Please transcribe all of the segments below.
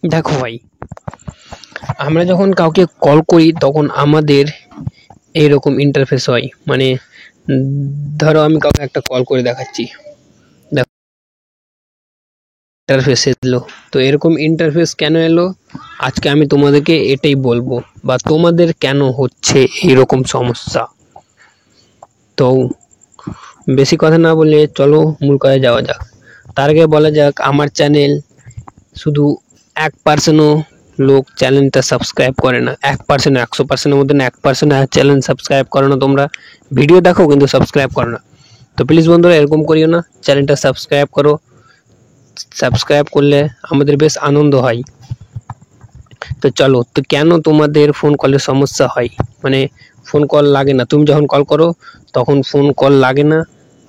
দেখো ভাই, আমরা যখন কাউকে কল করি তখন আমাদের এইরকম ইন্টারফেস হয়। মানে ধরো আমি কাউকে একটা কল করে দেখাচ্ছি, দেখো ইন্টারফেস এলো। তো এরকম ইন্টারফেস কেন এলো আজকে আমি তোমাদেরকে এটাই বলবো, বা তোমাদের কেন হচ্ছে এইরকম সমস্যা। তো বেশি কথা না বলে চলো মূল কথায় যাওয়া যাক। তার আগে বলা যাক, আমার চ্যানেল শুধু 1% লোক চ্যানেলটা সাবস্ক্রাইব করে না। 1%, 100%-এর মধ্যে না 1% চ্যানেল সাবস্ক্রাইব করো না। তোমরা ভিডিও দেখো কিন্তু সাবস্ক্রাইব করো না। তো প্লিজ বন্ধুরা এরকম করিও না, চ্যানেলটা সাবস্ক্রাইব করো। সাবস্ক্রাইব করলে আমাদের বেশ আনন্দ হয়। তো চলো, তো কেন তোমাদের ফোন কলের সমস্যা হয়, মানে ফোন কল লাগে না, তুমি যখন কল করো তখন ফোন কল লাগে না,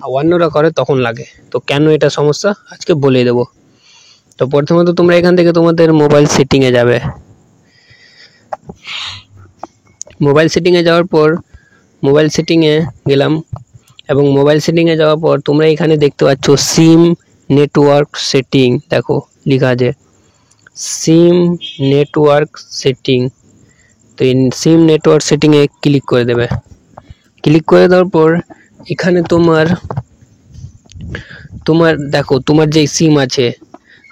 আর অন্যরা করে তখন লাগে। তো কেন এটা সমস্যা আজকে বলে দেবো। তো প্রথমত তোমরা এখান থেকে তোমাদের মোবাইল সেটিংয়ে যাবে। মোবাইল সেটিংয়ে যাওয়ার পর মোবাইল সেটিংয়ে গেলাম, এবং মোবাইল সেটিংয়ে যাওয়ার পর তোমরা এখানে দেখতে পাচ্ছ সিম নেটওয়ার্ক সেটিং। দেখো লেখা আছে সিম নেটওয়ার্ক সেটিং। তো এই সিম নেটওয়ার্ক সেটিংয়ে ক্লিক করে দেবে। ক্লিক করে দেওয়ার পর এখানে তোমার দেখো তোমার যে সিম আছে,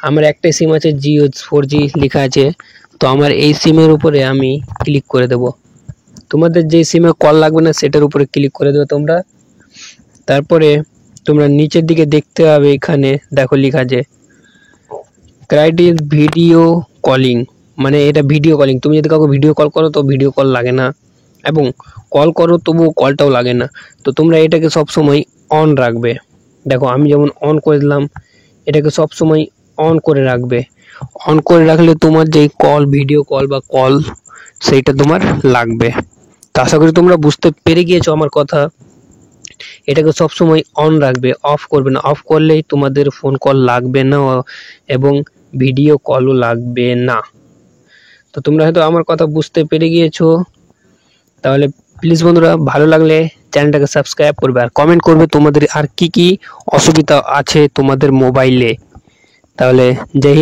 আমার একটাই সিম আছে জিও 4G লেখা আছে। তো আমার এই সিমের উপরে আমি ক্লিক করে দেব। তোমাদের যে সিমে কল লাগবে না সেটার উপরে ক্লিক করে দেবে তোমরা। তারপরে তোমরা নিচের দিকে দেখতে পাবে, এখানে দেখো লেখা আছে ক্রাইটেরিয়া ভিডিও কলিং, মানে এটা ভিডিও কলিং। তুমি যদি কাউকে ভিডিও কল করো তো ভিডিও কল লাগে না, এবং কল করো তবুও কলটাও লাগে না। তো তোমরা এটাকে সবসময় অন রাখবে। দেখো আমি যেমন অন করে দিলাম, এটাকে সবসময় অন করে রাখবে। অন করে রাখলে তোমার যেই কল, ভিডিও কল বা কল, সেইটা তোমার লাগবে। তো আশা করি তোমরা বুঝতে পেরে গিয়েছো আমার কথা। এটাকে সবসময় অন রাখবে, অফ করবে না। অফ করলেই তোমাদের ফোন কল লাগবে না, এবং ভিডিও কলও লাগবে না। তো তোমরা হয়তো আমার কথা বুঝতে পেরে গিয়েছো। তাহলে প্লিজ বন্ধুরা ভালো লাগলে চ্যানেলটাকে সাবস্ক্রাইব করবে, আর কমেন্ট করবে তোমাদের আর কি কি অসুবিধা আছে তোমাদের মোবাইলে। তাহলে জয় হিন্দ।